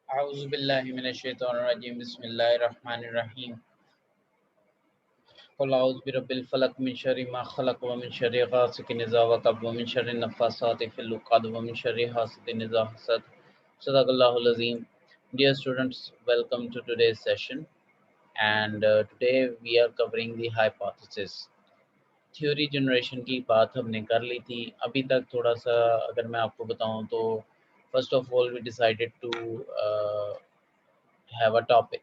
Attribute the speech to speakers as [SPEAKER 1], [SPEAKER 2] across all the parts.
[SPEAKER 1] अऊज़ुबिल्लाहि मिनश्शैतानिर्रजीम बिस्मिल्लाहिर्रहमानिर्रहीम क़ुल अऊज़ु बिरब्बिल फ़लक़ मिन शर्रि मा ख़लक़ व मिन शर्रि गासिक़िन इज़ा वक़ब व मिन शर्रि नफ़्फ़ासाति फ़िल उक़द व मिन शर्रि हासिदिन इज़ा हसद सदक़ल्लाहुल अज़ीम। Dear students, welcome to today's session and today we are covering the hypothesis. Theory generation की बात हमने कर ली थी। अभी तक थोड़ा सा अगर मैं आपको बताऊं तो first of all we decided to have a topic,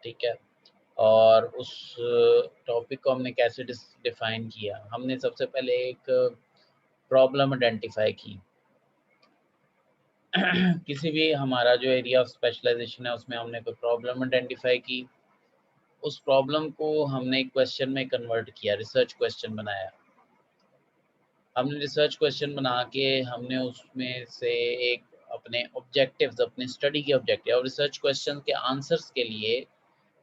[SPEAKER 1] ठीक है। और उस टॉपिक को हमने कैसे डिफाइन किया, हमने सबसे पहले एक प्रॉब्लम आइडेंटिफाई की। किसी भी हमारा जो एरिया ऑफ स्पेशलाइजेशन है उसमें हमने कोई प्रॉब्लम आइडेंटिफाई की, उस प्रॉब्लम को हमने क्वेश्चन में कन्वर्ट किया, रिसर्च क्वेश्चन बनाया। हमने रिसर्च क्वेश्चन बना के हमने उसमें से एक अपने ऑब्जेक्टिव्स, अपने स्टडी के ऑब्जेक्टिव और रिसर्च क्वेश्चन के आंसर्स के लिए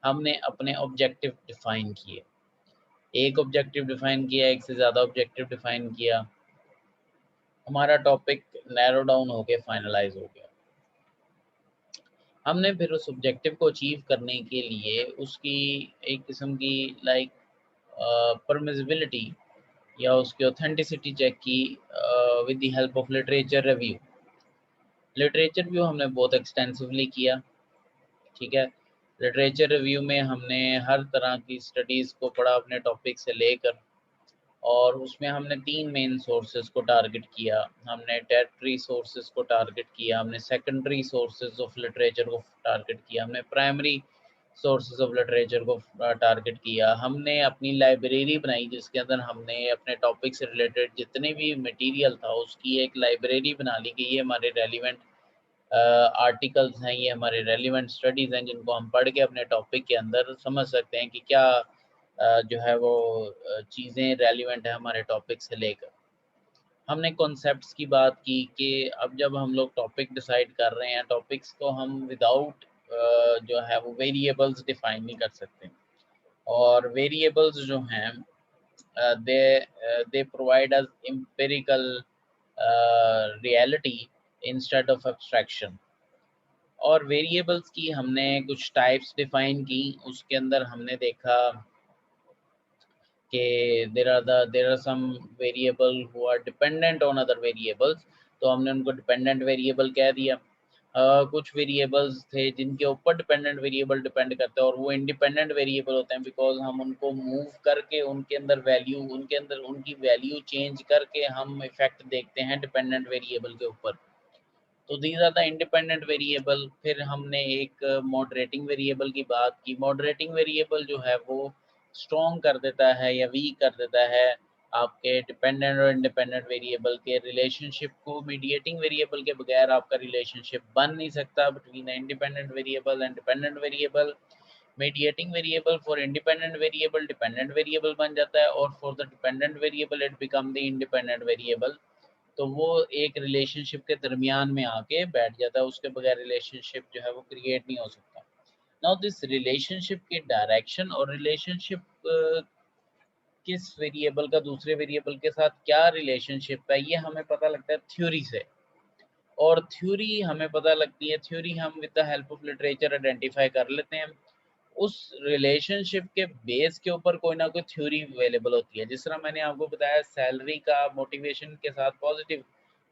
[SPEAKER 1] हमने अपने ऑब्जेक्टिव डिफाइन किए। एक ऑब्जेक्टिव डिफाइन किया, एक से ज़्यादा ऑब्जेक्टिव डिफाइन किया, हमारा टॉपिक नैरो डाउन हो के फाइनलाइज हो गया। हमने फिर उस ऑब्जेक्टिव को अचीव करने के लिए उसकी एक किस्म की लाइक परमिसिबिलिटी या उसकी ऑथेंटिसिटी चेक की with the help of literature review. Literature review हमने बहुत एक्सटेंसिवली किया, ठीक है। लिटरेचर रिव्यू में हमने हर तरह की स्टडीज़ को पढ़ा अपने टॉपिक से लेकर, और उसमें हमने 3 मेन सोर्सेज़ को टारगेट किया। हमने टर्शियरी सोर्सेज़ को टारगेट किया, हमने सेकेंडरी सोर्सेज़ ऑफ लिटरेचर को टारगेट किया, हमने प्राइमरी सोर्सेज़ ऑफ लिटरेचर को टारगेट किया। हमने अपनी लाइब्रेरी बनाई जिसके अंदर हमने अपने टॉपिक से रिलेटेड जितने भी मटेरियल था उसकी एक लाइब्रेरी बना ली कि ये हमारे रेलिवेंट आर्टिकल्स हैं, ये हमारे रेलिवेंट स्टडीज़ हैं जिनको हम पढ़ के अपने टॉपिक के अंदर समझ सकते हैं कि क्या जो है वो चीज़ें रेलिवेंट है हमारे टॉपिक से लेकर। हमने कॉन्सेप्ट्स की बात की कि अब जब हम लोग टॉपिक डिसाइड कर रहे हैं, टॉपिक्स को हम विदाउट जो है वो वेरिएबल्स डिफाइन नहीं कर सकते, और वेरिएबल्स जो हैं they provide us empirical reality instead of abstraction। और वेरिएबल्स की हमने कुछ टाइप्स डिफाइन की, उसके अंदर हमने देखा कि there are some variable who are dependent on other variables, तो हमने उनको डिपेंडेंट वेरिएबल कह दिया। कुछ वेरिएबल्स थे जिनके ऊपर डिपेंडेंट वेरिएबल डिपेंड करते हैं और वो इंडिपेंडेंट वेरिएबल होते हैं बिकॉज हम उनको मूव करके उनके अंदर वैल्यू, उनके अंदर उनकी वैल्यू चेंज करके हम इफेक्ट देखते हैं डिपेंडेंट वेरिएबल के ऊपर। तो these are the independent variable. फिर हमने एक मॉडरेटिंग वेरिएबल की बात की। मॉडरेटिंग वेरिएबल जो है वो स्ट्रॉन्ग कर देता है या वीक कर देता है आपके डिपेंडेंट और इंडिपेंडेंट वेरिएबल के रिलेशनशिप को। मीडिएटिंग वेरिएबल के बगैर आपका रिलेशनशिप बन नहीं सकता between independent variable and dependent variable. Mediating variable for independent variable dependent variable बन जाता है, और for the dependent variable it become the independent variable. तो वो एक रिलेशनशिप के दरमियान में आके बैठ जाता है, उसके बगैर रिलेशनशिप जो है वो क्रिएट नहीं हो सकता। नाउ दिस रिलेशनशिप की डायरेक्शन और रिलेशनशिप किस वेरिएबल का दूसरे वेरिएबल के साथ क्या रिलेशनशिप है, ये हमें पता लगता है थ्योरी से। और थ्योरी हमें पता लगती है, थ्योरी हम with the help of literature identify कर लेते हैं। उस रिलेशनशिप के बेस के ऊपर कोई ना कोई थ्योरी अवेलेबल होती है। जिस तरह मैंने आपको बताया सैलरी का मोटिवेशन के साथ पॉजिटिव,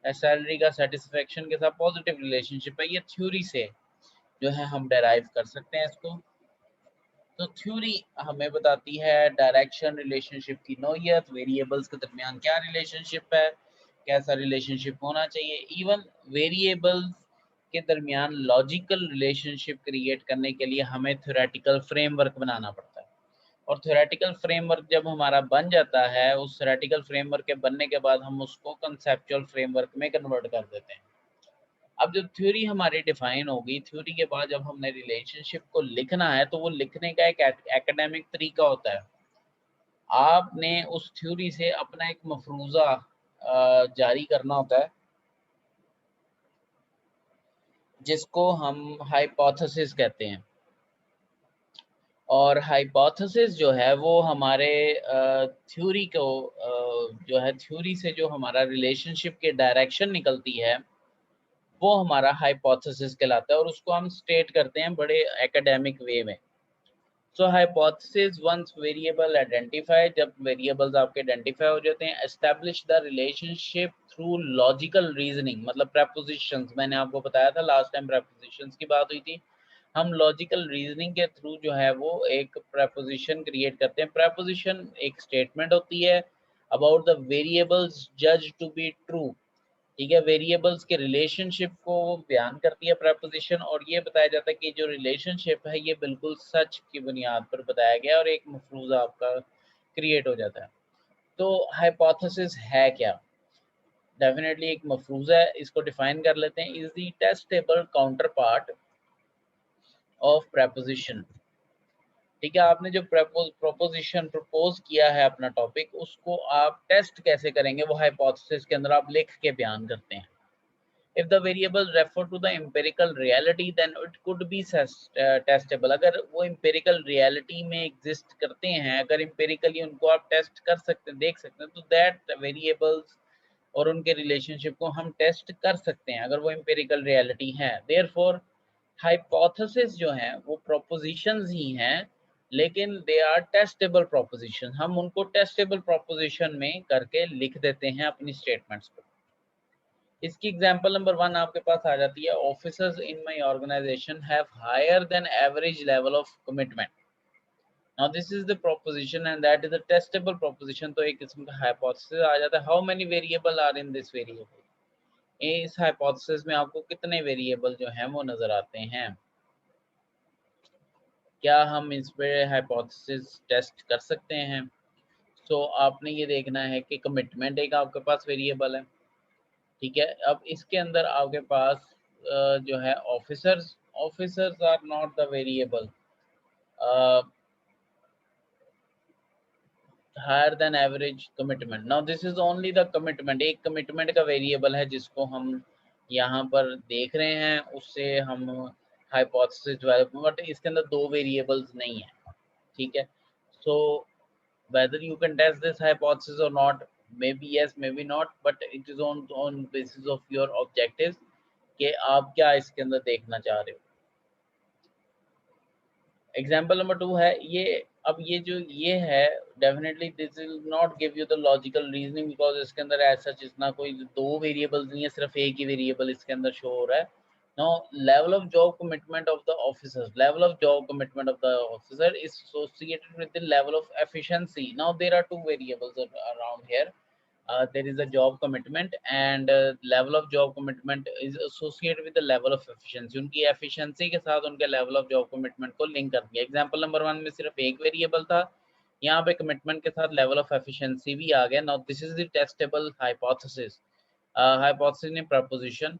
[SPEAKER 1] सैलरी का सेटिस्फेक्शन के साथ पॉजिटिव रिलेशनशिप है, ये थ्योरी से जो है हम डेराइव कर सकते हैं इसको। तो थ्योरी हमें बताती है डायरेक्शन, रिलेशनशिप की नौयत, वेरिएबल्स के दरमियान क्या रिलेशनशिप है, कैसा रिलेशनशिप होना चाहिए। इवन वेरिएबल्स के दरमियान लॉजिकल रिलेशनशिप क्रिएट करने के लिए हमें थ्योरेटिकल फ्रेमवर्क बनाना पड़ता है। और थ्योरेटिकल फ्रेमवर्क जब हमारा बन जाता है, उस थ्योरेटिकल फ्रेमवर्क के बनने के बाद हम उसको कंसेप्चुअल फ्रेमवर्क में कन्वर्ट कर देते हैं। अब जब थ्योरी हमारी डिफाइन होगी, थ्योरी के बाद जब हमने रिलेशनशिप को लिखना है तो वो लिखने का एक एकेडमिक तरीका होता है। आपने उस थ्योरी से अपना एक मफरूज़ा जारी करना होता है जिसको हम हाइपोथेसिस कहते हैं। और हाइपोथेसिस जो है वो हमारे थ्योरी को जो है थ्योरी से जो हमारा रिलेशनशिप के डायरेक्शन निकलती है वो हमारा हाइपोथेसिस कहलाता है और उसको हम स्टेट करते हैं बड़े एकेडमिक वे में। सो हाइपोथेसिस वंस वेरिएबल आइडेंटिफाई, जब वेरिएबल्स आपके आइडेंटिफाई हो जाते हैं, establish the relationship through logical reasoning, मतलब प्रेपोजिशंस, मैंने आपको बताया था लास्ट टाइम प्रेपोजिशंस की बात हुई थी। हम लॉजिकल रीजनिंग के थ्रू जो है वो एक प्रेपोजिशन क्रिएट करते हैं। प्रेपोजिशन एक स्टेटमेंट होती है अबाउट द वेरिएबल्स जज टू बी ट्रू, ठीक है, वेरिएबल्स के रिलेशनशिप को बयान करती है प्रेपोजिशन, और ये बताया जाता है कि जो रिलेशनशिप है ये बिल्कुल सच की बुनियाद पर बताया गया और एक मफरूज़ा आपका क्रिएट हो जाता है। तो हाइपोथेसिस है क्या? डेफिनेटली एक मफरूज़ा है, इसको डिफाइन कर लेते हैं। Is the testable counter part of preposition, ठीक है, आपने जो प्रोपोजिशन प्रपोज किया है अपना टॉपिक, उसको आप टेस्ट कैसे करेंगे, वो हाइपोथेसिस के अंदर आप लिख के बयान करते हैं। If the variable refer to the empirical reality, then it could be testable. अगर वो empirical reality में exist करते हैं, अगर empirically उनको आप test कर सकते हैं, देख सकते हैं, तो that variables और उनके relationship को हम test कर सकते हैं अगर वो empirical reality है। Therefore, hypothesis जो हैं वो propositions ही हैं, लेकिन they are testable propositions। हम उनको testable proposition में करके लिख देते हैं अपनी statements को। इसकी एग्जांपल नंबर 1 आपके पास आ जाती है, officers in my organisation have higher than average level of commitment. Now this is the proposition and that is a testable proposition. तो एक किस्म का हाइपोथेसिस आ जाता है। How many variable are in this variable, इस हाइपोथेसिस में आपको कितने वेरिएबल जो हैं वो नजर आते हैं। क्या हम इस पे हाइपोथेसिस टेस्ट कर सकते हैं? सो आपने ये देखना है कि कमिटमेंट एक आपके पास वेरिएबल है, ठीक है। अब इसके अंदर आपके पास जो है officers, officers are not the variable. Higher than average commitment, now this is only the commitment, एक कमिटमेंट का वेरिएबल है जिसको हम यहाँ पर देख रहे हैं, उससे हम हाइपोथेसिस, बट इसके अंदर दो वेरिएबल्स नहीं है, ठीक है। सो whether you can test this hypothesis or not, maybe yes, maybe not, but it is on basis of your objectives कि आप क्या इसके अंदर देखना चाह रहे हो। एग्जाम्पल नंबर 2 है ये। अब ये जो ये है, definitely this will not give you the logical reasoning, because इसके अंदर ऐसा जितना कोई दो वेरिएबल्स नहीं है, सिर्फ एक ही वेरिएबल इसके अंदर शो हो रहा है। now level of job commitment of the officers, level of job commitment of the officer is associated with the level of efficiency. Now there are two variables around here. There is a job commitment and level of job commitment is associated with the level of efficiency. उनकी efficiency के साथ उनके level of job commitment को link कर दिया। Example number 1 में सिर्फ एक वेरिएबल था, यहाँ पे कमिटमेंट के साथ लेवल ऑफ एफिशिएंसी भी आ गया। Now this is the testable hypothesis. Hypothesis ने preposition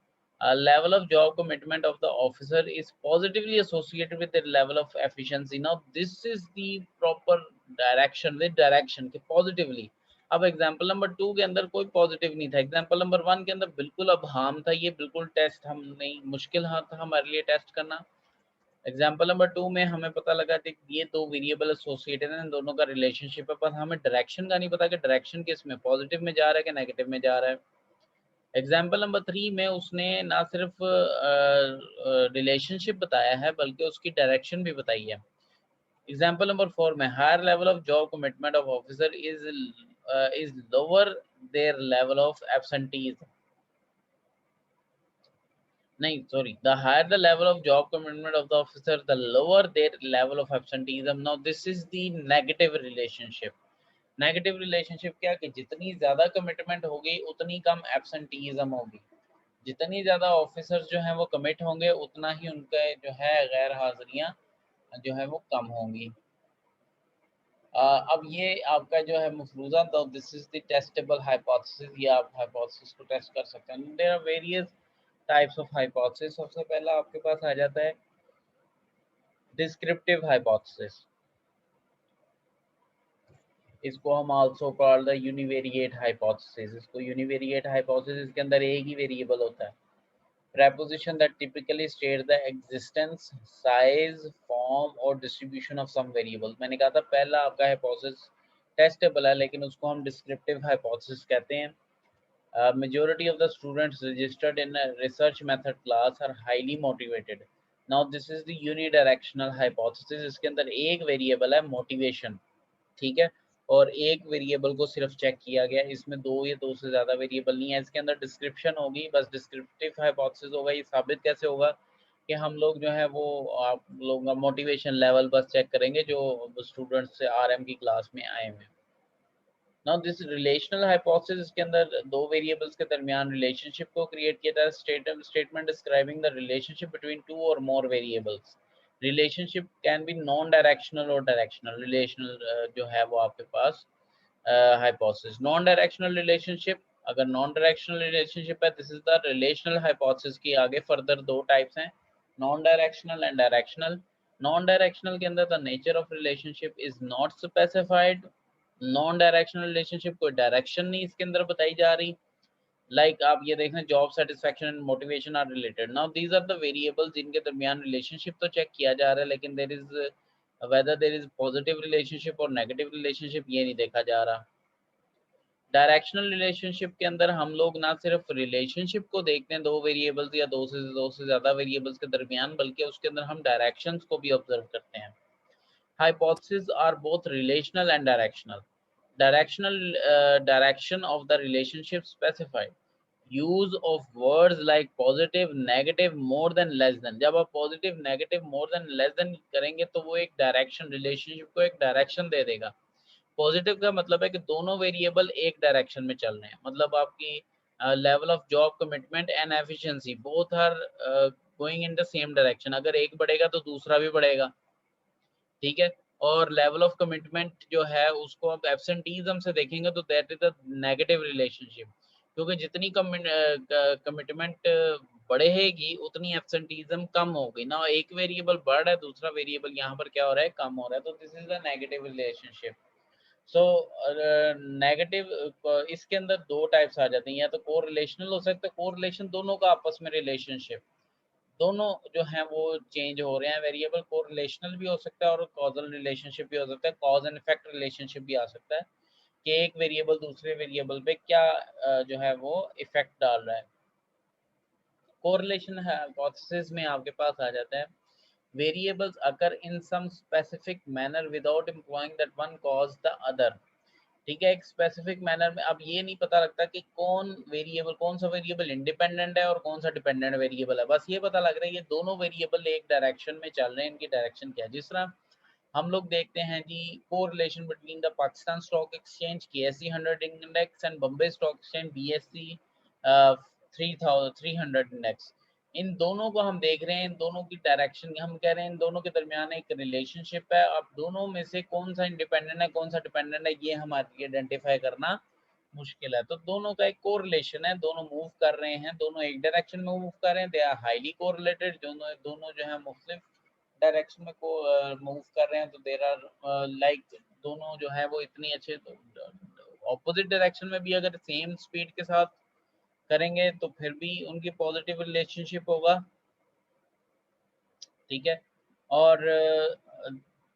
[SPEAKER 1] level of job commitment of the officer is positively associated with the level of efficiency. Now this is the proper direction, with direction के positively। अब example number 2 के अंदर कोई positive नहीं था, example number 1 के अंदर बिल्कुल अब हार्म था, ये बिल्कुल टेस्ट हम नहीं, मुश्किल हाँ था हमारे लिए टेस्ट करना। एग्जाम्पल नंबर 2 में हमें पता लगा कि ये दो वेरिएबल एसोसिएटेड हैं, दोनों का रिलेशनशिप है, पर हमें डायरेक्शन का नहीं पता कि डायरेक्शन किस में, पॉजिटिव में जा रहा है कि नेगेटिव में जा रहा है। एग्जाम्पल नंबर 3 में उसने ना सिर्फ रिलेशनशिप बताया है बल्कि उसकी डायरेक्शन भी बताई है। एग्जाम्पल नंबर 4 में higher level of job commitment of officer is lower their level of absentees, नहीं sorry, the higher the level of job commitment of the officer the lower their level of absenteeism. Now this is the negative relationship. Negative relationship क्या कि जितनी ज्यादा commitment होगी उतनी कम एब्सेंटीजम होगी, जितनी ज़्यादा ऑफिसर्स जो हैं वो कमिट होंगे उतना ही उनका जो है गैर हाजिरियाँ जो है वो कम होंगी। अब ये आपका जो है मफरूज़ा, तो this is the testable hypothesis, ये आप हाइपोथेसिस को टेस्ट कर सकते हैं। There are various types of hypothesis. सबसे पहला आपके पास आ जाता है डिस्क्रिप्टिव हाइपोथेसिस, इसको हम also call the univariate hypothesis. इसको यूनिवेरिएट हाइपोथेसिस के अंदर एक ही वेरिएबल होता है। Preposition that typically state the existence, size, form और distribution of some variable। मैंने कहा था पहला आपका hypothesis टेस्टेबल है, लेकिन उसको हम डिस्क्रिप्टिव हाइपोथेसिस कहते हैं। Majority of the students registered in a research method class are highly motivated. Now this is the unidirectional hypothesis. इसके अंदर एक वेरिएबल है मोटिवेशन, ठीक है, और एक वेरिएबल को सिर्फ चेक किया गया, इसमें दो या दो से ज़्यादा वेरिएबल नहीं है। इसके अंदर डिस्क्रिप्शन होगी, बस डिस्क्रिप्टिव हाइपोथेसिस होगा। ये साबित कैसे होगा कि हम लोग जो है वो आप लोगों का मोटिवेशन लेवल बस चेक करेंगे जो स्टूडेंट्स से आरएम की क्लास में आए हुए हैं। नाउ दिस रिलेशनल हाइपोथेसिस के अंदर दो वेरिएबल्स के दरमियान रिलेशनशिप को क्रिएट किया था। Statement describing the relationship between two और more variables. Relationship can be non directional और डायरेक्शनल। रिलेशनल जो है वो आपके पास हाइपोथेसिस नॉन डायरेक्शनल रिलेशनशिप, अगर नॉन डायरेक्शनल रिलेशनशिप है this is the relational hypothesis की आगे फर्दर दो टाइप्स हैं, non directional and directional. Non directional के अंदर the nature of relationship is not specified. Non directional relationship कोई डायरेक्शन नहीं इसके अंदर बताई जा रही। लाइक आप ये देख रहे हैं job satisfaction and motivation are related. Now these are the variables जिनके दरमियान रिलेशनशिप तो चेक किया जा रहा है, लेकिन there is whether there is positive relationship और negative relationship ये नहीं देखा जा रहा। डायरेक्शनल रिलेशनशिप के अंदर हम लोग ना सिर्फ रिलेशनशिप को देखते हैं दो वेरिएबल्स या दो से ज़्यादा वेरिएबल्स के दरमियान, बल्कि उसके अंदर हम डायरेक्शंस को भी ऑब्जर्व करते हैं। Hypotheses are both relational and directional. Directional direction of the relationship specified. Use of words like positive, negative, more than, less than. जब आप positive, negative, more than, less than करेंगे तो वो एक डायरेक्शन रिलेशनशिप को एक डायरेक्शन दे देगा। Positive का मतलब है कि दोनों वेरिएबल एक डायरेक्शन में चल रहे हैं, मतलब आपकी level of job commitment and efficiency both are going in the same direction. अगर एक बढ़ेगा तो दूसरा भी बढ़ेगा, ठीक है। और लेवल ऑफ कमिटमेंट जो है उसको आप एब्सेंटीज्म से देखेंगे तो that is the negative relationship, क्योंकि जितनी कमिटमेंट बढ़ेगी उतनी एब्सेंटीज्म कम होगी ना। एक वेरिएबल बढ़ रहा है, दूसरा वेरिएबल यहाँ पर क्या हो रहा है, कम हो रहा है, तो this is the negative relationship. So negative इसके अंदर दो टाइप्स आ जाते हैं, या तो कोरिलेशनल हो सकता है, कोरिलेशन दोनों का आपस में रिलेशनशिप, दोनों जो हैं वो चेंज हो रहे हैं वेरिएबल। कोरिलेशनल भी हो सकता है और कॉजल रिलेशनशिप भी हो सकता है, कॉज एंड इफेक्ट रिलेशनशिप भी आ सकता है कि एक वेरिएबल दूसरे वेरिएबल पे क्या जो है वो इफेक्ट डाल रहा है। कोरिलेशन हाइपोथेसिस में आपके पास आ जाता है variables occur in some specific manner without implying that one cause the other, ठीक है। एक स्पेसिफिक मैनर में अब ये नहीं पता लगता कि कौन सा वेरिएबल इंडिपेंडेंट है और कौन सा डिपेंडेंट वेरिएबल है, बस ये पता लग रहा है ये दोनों वेरिएबल एक डायरेक्शन में चल रहे हैं, इनकी डायरेक्शन क्या है। जिस तरह हम लोग देखते हैं जी correlation between the Pakistan stock exchange KSE 100 index and Bombay stock exchange BSE 300 index. इन दोनों को हम देख रहे हैं, इन दोनों की डायरेक्शन हम कह रहे हैं इन दोनों के दरमियान एक रिलेशनशिप है। अब दोनों में से कौन सा इंडिपेंडेंट है कौन सा डिपेंडेंट है ये हमारे लिए आइडेंटिफाई करना मुश्किल है। तो दोनों का एक कोरिलेशन है, दोनों मूव कर रहे हैं, दोनों एक डायरेक्शन में मूव कर रहे हैं, दे आर हाईली कोरिलेटेड। दोनों दोनों जो है मुख्तलिफ डायरेक्शन में को मूव कर रहे हैं, तो देर आर लाइक दोनों जो है वो इतनी अच्छे, तो ऑपोजिट डायरेक्शन में भी अगर सेम स्पीड के साथ करेंगे तो फिर भी उनकी पॉजिटिव रिलेशनशिप होगा, ठीक है। और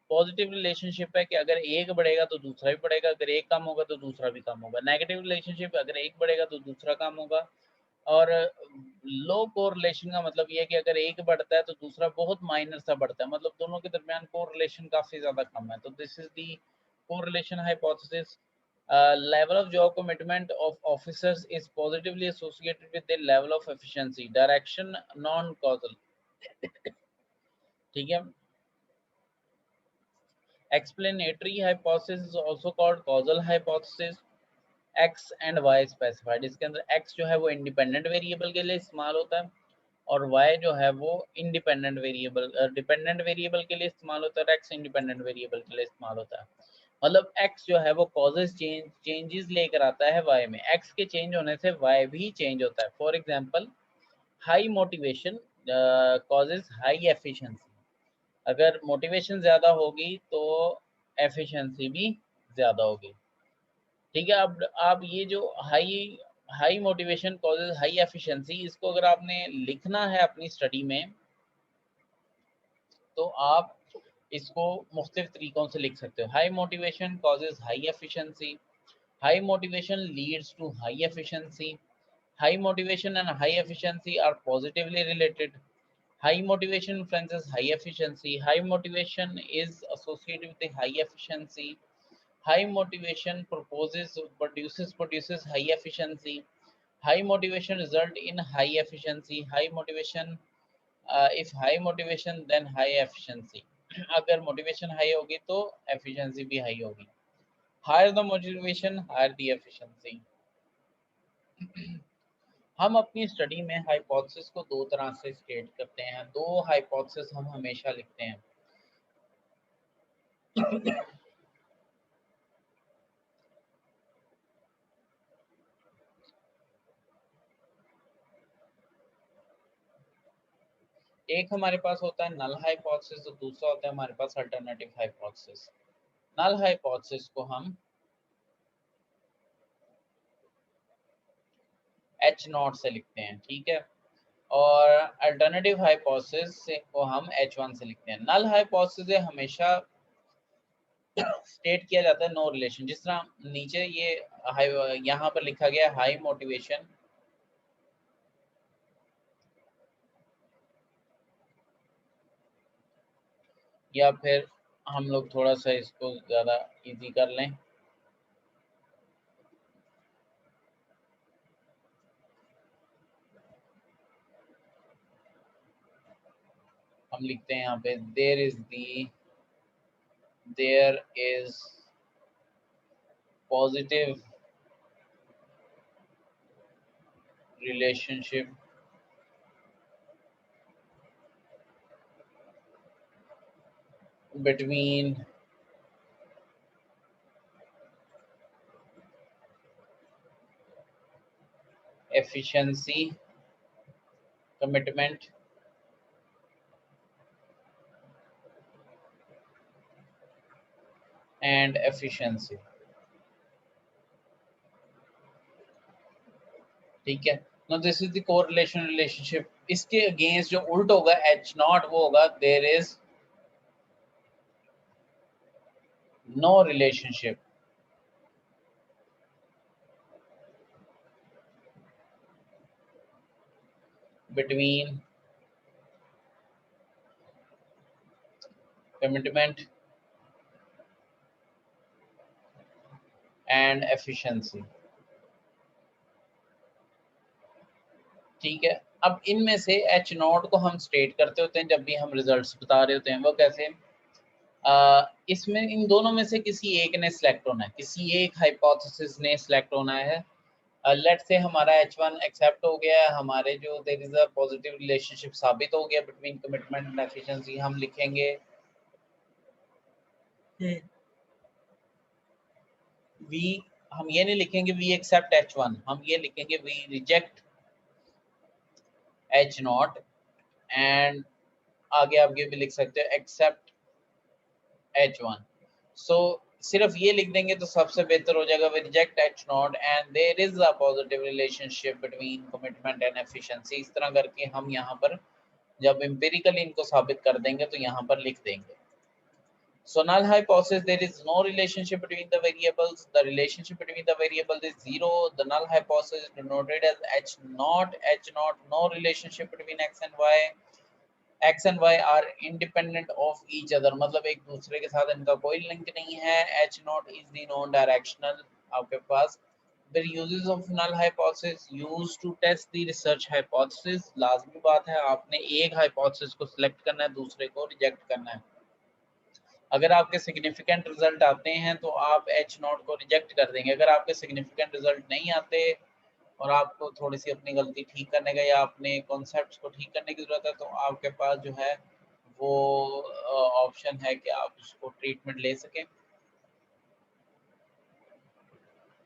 [SPEAKER 1] पॉजिटिव रिलेशनशिप है कि अगर एक बढ़ेगा तो दूसरा भी बढ़ेगा, अगर एक कम होगा तो दूसरा भी कम होगा। नेगेटिव रिलेशनशिप अगर एक बढ़ेगा तो दूसरा कम होगा। और लो कोरिलेशन का मतलब ये है कि अगर एक बढ़ता है तो दूसरा बहुत माइनर सा बढ़ता है, मतलब दोनों के दरमियान कोरिलेशन काफी ज्यादा कम है। तो this is the correlation hypothesis. Level of job commitment of officers is positively associated with the level of efficiency, direction non causal, ठीक है। Explanatory hypothesis is also called causal hypothesis. X and Y specified, इसके अंदर x जो है वो independent variable के लिए इस्तेमाल होता है और वाई जो है वो इंडिपेंडेंट वेरिएबल डिपेंडेंट वेरिएबल के लिए इस्तेमाल होता है, एक्स इंडिपेंडेंट वेरिएबल के लिए इस्तेमाल होता है। मतलब एक्स जो है वो कॉजेस चेंजेस लेकर आता है वाई में, एक्स के चेंज होने से वाई भी चेंज होता है। For example high motivation causes high efficiency, अगर मोटिवेशन ज़्यादा होगी तो एफिशिएंसी भी ज़्यादा होगी, ठीक है। अब आप ये जो high high motivation causes high efficiency, इसको अगर आपने लिखना है अपनी स्टडी में तो आप इसको मुख्तलिफ तरीकों से लिख सकते हो। High motivation causes high efficiency, high motivation leads to high efficiency, High motivation and high efficiency are positively related. High motivation influences high efficiency. High motivation is associated with the high efficiency. High motivation produces high efficiency. High motivation result in high efficiency. High motivation if high motivation then high efficiency. अगर motivation high होगी तो efficiency भी high होगी. Higher the motivation, higher the efficiency. हम अपनी study में hypothesis को दो तरह से स्टेट करते हैं. दो हाइपोथेसिस हम हमेशा लिखते हैं. एक हमारे पास होता है नल हाइपोथेसिस और दूसरा होता है हमारे पास अल्टरनेटिव हाइपोथेसिस. नल हाइपोथेसिस को हम H नॉट से लिखते हैं, ठीक है, और अल्टरनेटिव हाइपोथेसिस को हम H1 से लिखते हैं. नल हाइपोथेसिस हमेशा स्टेट किया जाता है नो रिलेशन. जिस तरह नीचे ये यहाँ पर लिखा गया हाई मोटिवेशन या फिर हम लोग थोड़ा सा इसको ज़्यादा इजी कर लें. हम लिखते हैं यहाँ पे there is positive relationship between efficiency, commitment, and efficiency. ठीक है. Now this is the correlation relationship. इसके अगेंस्ट जो उल्ट होगा H नॉट वो होगा there is no relationship between commitment and efficiency. ठीक है. अब इनमें से H नॉट को हम स्टेट करते होते हैं जब भी हम रिजल्ट्स बता रहे होते हैं. वो कैसे? इसमें इन दोनों में से किसी एक ने सिलेक्ट होना है, किसी एक हाइपोथेसिस ने सिलेक्ट होना है. लेट्स से हमारा H1 एक्सेप्ट हो गया है, हमारे जो there is a positive relationship साबित हो गया बिटवीन कमिटमेंट एंड एफिशिएंसी. हम लिखेंगे वी, हम ये नहीं लिखेंगे वी एक्सेप्ट H1, हम ये लिखेंगे we reject H not and आगे भी लिख सकते हो एक्सेप्ट H1. सो सिर्फ ये लिख देंगे तो सबसे बेहतर हो जाएगा. We reject H not and there is a positive relationship between commitment and efficiency. इस तरह करके हम यहाँ पर जब एम्पिरिकली इनको साबित कर देंगे तो यहाँ पर लिख देंगे. So null hypothesis, there is no relationship between the variables. The relationship between the variables is zero. The null hypothesis is denoted as H naught. H naught, no relationship between x and y. X and y are independent of each other. मतलब एक दूसरे के साथ इनका कोई link नहीं है. H naught is the non-directional. आपके पास the uses of null hypothesis used to test the research hypothesis. लाजमी बात है आपने एक hypothesis को select करना है, दूसरे को reject करना है. अगर आपके सिग्निफिकेंट रिजल्ट आते हैं तो आप H नॉट को रिजेक्ट कर देंगे. अगर आपके सिग्निफिकेंट रिजल्ट नहीं आते और आपको थोड़ी सी अपनी गलती ठीक करने का या अपने कॉन्सेप्ट्स को ठीक करने की ज़रूरत है तो आपके पास जो है वो ऑप्शन है कि आप उसको ट्रीटमेंट ले सकें.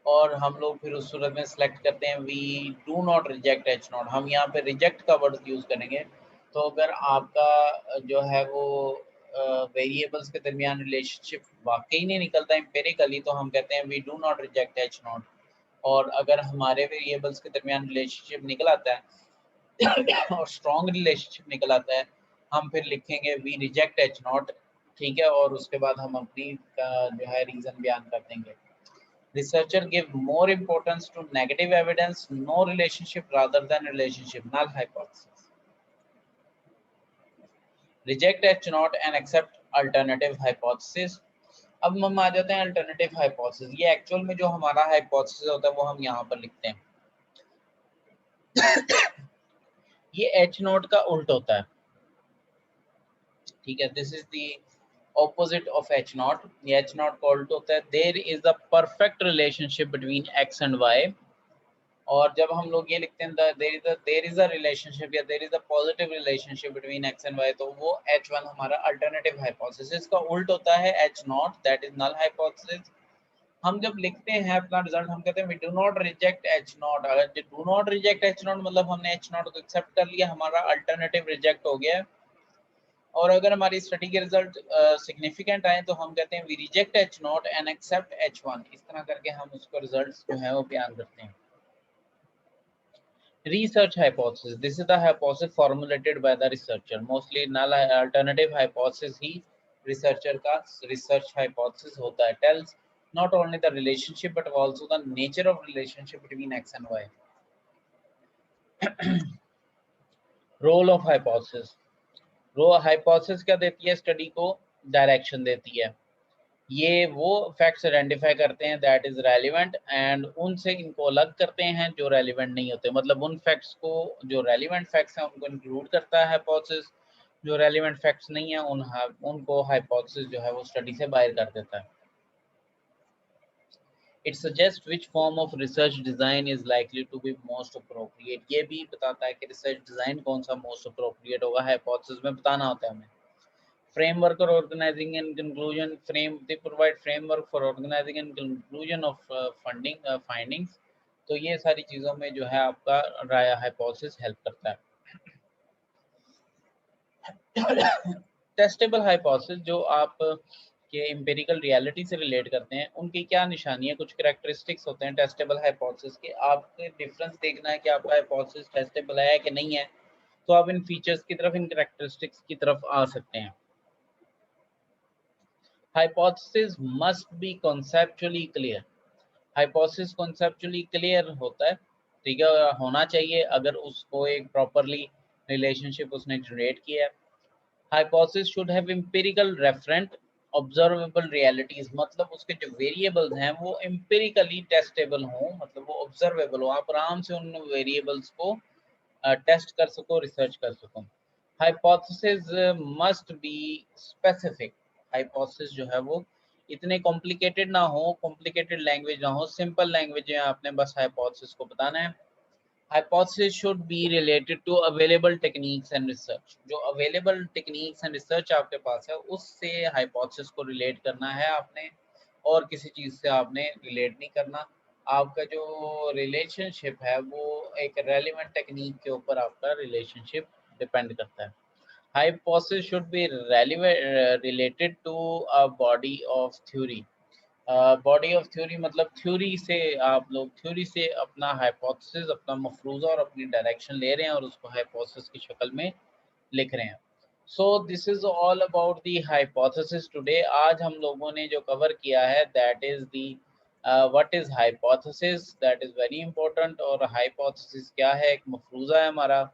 [SPEAKER 1] और हम लोग फिर उस सूरत में सेलेक्ट करते हैं we do not reject H not. हम यहाँ पे रिजेक्ट का वर्ड यूज़ करेंगे. तो अगर आपका जो है वो वेरिएबल्स के दरमियान रिलेशनशिप वाकई नहीं निकलता एम्पिरिकली तो हम कहते हैं we do not reject H not. और अगर हमारे वेरिएबल्स के दरमियान रिलेशनशिप निकल आता है और स्ट्रॉन्ग रिलेशनशिप निकल आता है हम फिर लिखेंगे वी रिजेक्ट H नॉट. ठीक है. और उसके बाद हम अपनी जो है रीज़न बयान कर देंगे. Researcher give more importance to negative evidence, no relationship rather than relationship, null hypothesis. Reject H naught and accept alternative hypothesis. अब हम आ जाते हैं अल्टरनेटिव हाइपोथेसिस। ये एक्चुअल में जो हमारा हाइपोथेसिस होता है वो हम यहाँ पर लिखते हैं। ये H नॉट का उल्ट होता है, ठीक है। This is the opposite of H not. ये H नॉट का उल्ट होता है। There is a perfect relationship between X and Y। और जब हम लोग ये लिखते हैं देयर इज अ रिलेशनशिप या there is a positive relationship between X and Y, तो वो H1 हमारा अल्टरनेटिव हाइपोथेसिस। इसका उल्ट होता है H naught, that is null hypothesis. हम जब लिखते हैं अपना रिजल्ट, हम कहते हैं we do not reject H naught. अगर do not reject H naught मतलब हमने H नॉट को एक्सेप्ट कर लिया, हमारा अल्टरनेटिव रिजेक्ट हो गया है। और अगर हमारी स्टडी के रिजल्ट सिग्निफिकेंट आए तो हम कहते हैं we reject H not and accept H1। इस तरह करके हम उसको रिजल्ट्स जो है वो बयान करते हैं। Research hypothesis. This is the hypothesis formulated by the researcher. Mostly null alternative hypothesis he researcher का research hypothesis होता है। Tells not only the relationship but also the nature of relationship between X and Y. Role of hypothesis. Hypothesis क्या देती है? Study को direction देती है। ये वो फैक्ट्स आइडेंटिफाई करते हैं दैट इज रेलिवेंट एंड उनसे इनको अलग करते हैं जो रेलिवेंट नहीं होते। मतलब उन फैक्ट्स को, जो रेलिवेंट फैक्ट्स हैं उनको इंक्लूड करता है हाइपोथेसिस, जो रेलिवेंट फैक्ट्स नहीं है उनको हाइपोथेसिस जो है वो स्टडी से बाहर कर देता है। It suggest which form of research design is likely to be most appropriate. ये भी बताता है कि रिसर्च डिजाइन कौन सा मोस्ट अप्रोप्रिएट होगा, हाइपोथेसिस में बताना होता है हमें। Framework or organizing and conclusion. They provide framework for organizing and conclusion of findings. तो ये सारी चीज़ों में जो है आपका हाइपोथेसिस हेल्प करता है। टेस्टेबल हाइपोथेसिस जो आप के एम्पिरिकल रियलिटी से रिलेट करते हैं, उनकी क्या निशानी है, कुछ कैरेक्टरिस्टिक्स होते हैं टेस्टेबल हाइपोथेसिस के। आपके डिफरेंस देखना है कि आपका हाइपोथेसिस टेस्टेबल है कि नहीं है, तो आप इन फीचर्स की तरफ, इन कैरेक्टरिस्टिक्स की तरफ आ सकते हैं। Hypothesis must be conceptually clear. Hypothesis conceptually clear होता है, ठीक है, होना चाहिए अगर उसको एक प्रॉपरली रिलेशनशिप उसने जनरेट किया है। Hypothesis should have empirical referent observable realities, मतलब उसके जो वेरिएबल्स हैं वो empirically testable हों, मतलब वो observable हो, आप आराम से उन वेरिएबल्स को टेस्ट कर सको, रिसर्च कर सको। Hypothesis must be specific. Hypothesis जो है वो इतने कॉम्प्लिकेटेड ना हो, कॉम्प्लिकेटेड लैंग्वेज ना हो, सिंपल लैंग्वेज में आपने बस हाइपोथेसिस को बताना है। Hypothesis should be related to available techniques and research. जो अवेलेबल टेक्निक्स एंड रिसर्च आपके पास है उससे हाइपोथेसिस को रिलेट करना है आपने, और किसी चीज़ से आपने रिलेट नहीं करना। आपका जो रिलेशनशिप है वो एक रेलिवेंट टेक्निक के ऊपर आपका रिलेशनशिप डिपेंड करता है। Hypothesis should be related to a body of theory. Body of theory मतलब थ्योरी से, आप लोग थ्योरी से अपना हाइपोथेसिस, अपना मफरूज़ा और अपनी डायरेक्शन ले रहे हैं और उसको हाइपोथेसिस की शक्ल में लिख रहे हैं। So this is all about the hypothesis today. आज हम लोगों ने जो कवर किया है that is the what is hypothesis, that is very important. और हाइपोथेसिस क्या है? एक मफरूज़ा है हमारा,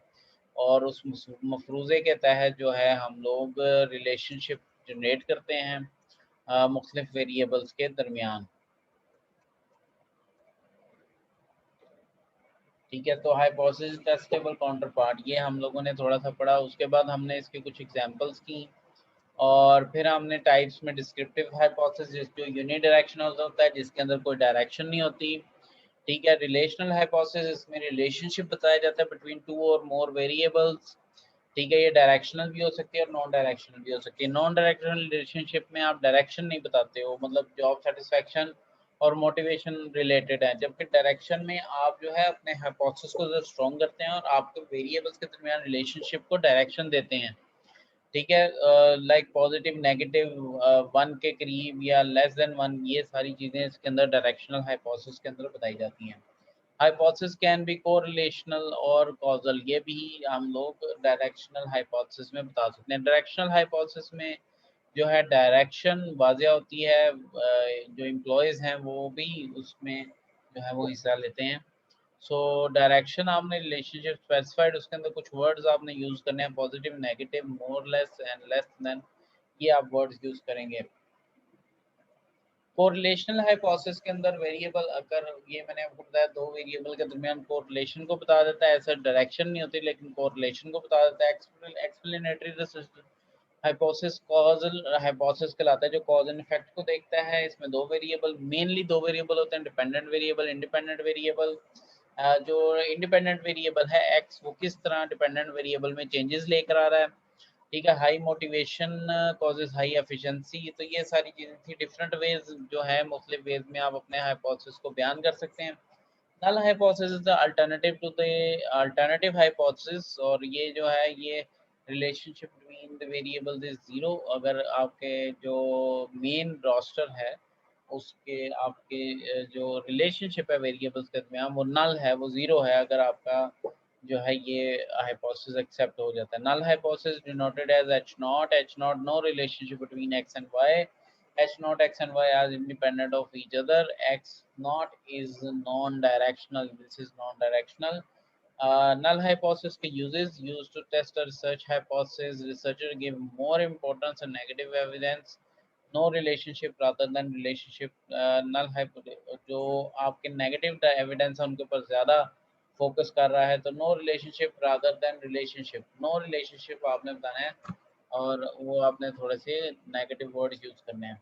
[SPEAKER 1] और उस मफरूज़े के तहत जो है हम लोग रिलेशनशिप जनरेट करते हैं मुख्तलिफ वेरिएबल्स के दरमियान, ठीक है। तो हाइपोथेसिस टेस्टेबल काउंटर पार्ट ये हम लोगों ने थोड़ा सा पढ़ा। उसके बाद हमने इसके कुछ एग्जांपल्स की, और फिर हमने टाइप्स में डिस्क्रिप्टिव हाइपोथेसिस जो यूनिडायरेक्शनल होता है, जिसके अंदर कोई डायरेक्शन नहीं होती, ठीक है। रिलेशनल हाइपोथेसिस, इसमें रिलेशनशिप बताया जाता है बिटवीन टू और मोर वेरिएबल्स, ठीक है। ये डायरेक्शनल भी हो सकती है और नॉन डायरेक्शनल भी हो सकती है। नॉन डायरेक्शनल रिलेशनशिप में आप डायरेक्शन नहीं बताते हो, मतलब जॉब सेटिस्फैक्शन और मोटिवेशन रिलेटेड है, जबकि डायरेक्शन में आप जो है अपने हाइपोथेसिस को स्ट्रॉन्ग करते हैं और आपके वेरिएबल्स के दरमियान रिलेशनशिप को डायरेक्शन देते हैं, ठीक है। लाइक पॉजिटिव, नेगेटिव, 1 के करीब या लेस देन 1, ये सारी चीज़ें इसके अंदर डायरेक्शनल हाइपोथेसिस के अंदर बताई जाती हैं। हाइपोथेसिस कैन बी कोरिलेशनल और कॉजल, ये भी हम लोग डायरेक्शनल हाइपोथेसिस में बता सकते हैं। डायरेक्शनल हाइपोथेसिस में जो है डायरेक्शन वाज़िया होती है, जो एम्प्लॉइज़ हैं वो भी उसमें जो है वो हिस्सा लेते हैं। सो डायरेक्शन आपने रिलेशनशिप स्पेसिफाइड, उसके अंदर कुछ वर्ड्स आपने यूज़ करने हैं, positive, negative, more less and less than, ये आप वर्ड्स यूज़ करेंगे। कोरिलेशनल हाइपोथेसिस के अंदर वेरिएबल, अगर ये मैंने आपको बताया दो वेरिएबल के दरमियान कोरिलेशन को बता देता है, ऐसा डायरेक्शन नहीं होती लेकिन कोरिलेशन को बता देता है। Explanatory research hypothesis causal hypothesis कहलाता है, जो कॉज एंड इफेक्ट को देखता है। इसमें दो वेरिएबल, मेनली दो वेरिएबल होते हैं, डिपेंडेंट वेरिएबल, इंडिपेंडेंट वेरिएबल। जो इंडिपेंडेंट वेरिएबल है एक्स, वो किस तरह डिपेंडेंट वेरिएबल में चेंजेस लेकर आ रहा है। ठीक है, high motivation causes high efficiency, तो ये सारी चीज़ें थी। डिफरेंट वेज जो है, मुख्तलिफ वेज में आप अपने हाइपोथेसिस को बयान कर सकते हैं। Null hypothesis is the alternative to the alternative hypothesis, और ये जो है ये relationship between the variables is zero. अगर आपके जो मेन रोस्टर है उसके आपके जो रिलेशनशिप है वेरिएबल्स के दरमियान, वो नल है, वो ज़ीरो है, अगर आपका जो है ये हाइपोथेसिस एक्सेप्ट हो जाता है। Null hypothesis denoted as H not, no relationship between X and Y, H not X and Y are independent of each other, X not is non directional, this is non directional. Null hypothesis के uses used to test a research hypothesis. Researchers give more importance to negative evidence, no relationship rather than relationship. Null hypothesis जो आपके negative evidence है उनके ऊपर ज़्यादा focus कर रहा है, तो no relationship rather than relationship, no relationship आपने बताना है, और वो आपने थोड़े से नेगेटिव वर्ड यूज़ करने हैं।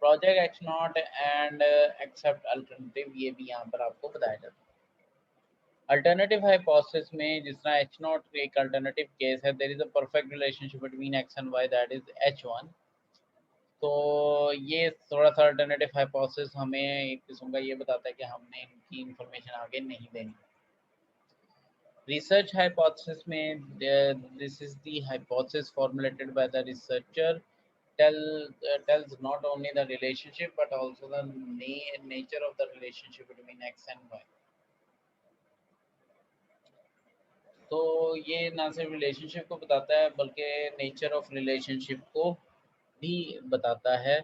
[SPEAKER 1] Project H not and accept alternative, ये भी यहाँ पर आपको बताया जाता है। अल्टरनेटिव हाइपोथेसिस में जिस तरह एच नॉट एक अल्टरनेटिव केस है, there is a perfect relationship between X and Y, that is H1। तो ये थोड़ा सा अल्टरनेटिव हाइपोथेसिस हमें एक किस्म का ये बताता है कि हमने इनकी इंफॉर्मेशन आगे नहीं देनी। रिसर्च हाइपोथेसिस में this is the hypothesis formulated by the researcher, tells not only the relationship but also the nature of the relationship between x and y। तो ये ना सिर्फ रिलेशनशिप को बताता है बल्कि नेचर ऑफ रिलेशनशिप को भी बताता है।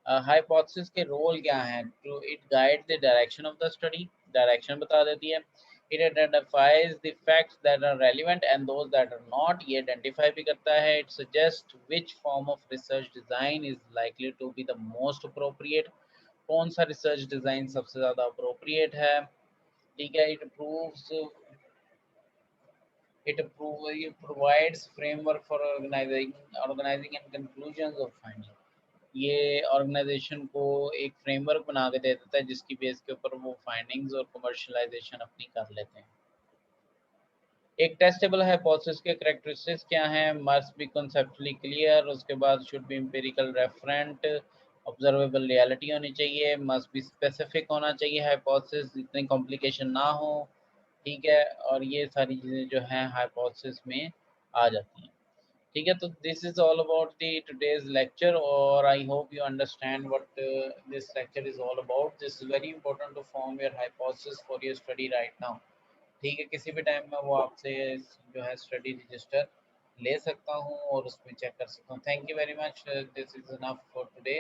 [SPEAKER 1] हाइपोथेसिस के रोल क्या हैं? To it guide the direction of the study, direction बता देती है। It identifies the facts that are relevant and those that are not, ये आइडेंटिफाई भी करता है। It suggest which form of research design is likely to be the most appropriate, कौन सा research design सबसे ज़्यादा अप्रोप्रिएट है। ठीक है, it proves, it provides framework for organizing and conclusions of finding। ये ऑर्गेनाइजेशन को एक फ्रेमवर्क बना के दे देता है जिसकी बेस के ऊपर वो फाइंडिंग्स और कमर्शलाइजेशन अपनी कर लेते हैं। एक टेस्टेबल हाइपोथेसिस के कैरेक्टरिस्टिक्स क्या हैं? मस्ट बी कॉन्सेप्चुअली क्लियर, उसके बाद should be empirical referent, observable reality होनी चाहिए, मस्ट बी स्पेसिफिक होना चाहिए हाइपोथेसिस, इतनी कॉम्प्लिकेशन ना हो। ठीक है, और ये सारी चीज़ें जो हैं हाइपोथेसिस में आ जाती हैं। ठीक है, तो this is all about the today's lecture, और I hope you understand what this lecture is all about. This is very important to form your hypothesis for your study right now. ठीक है, किसी भी टाइम में वो आपसे जो है स्टडी रजिस्टर ले सकता हूँ और उसमें चेक कर सकता हूँ। Thank you very much, this is enough for today.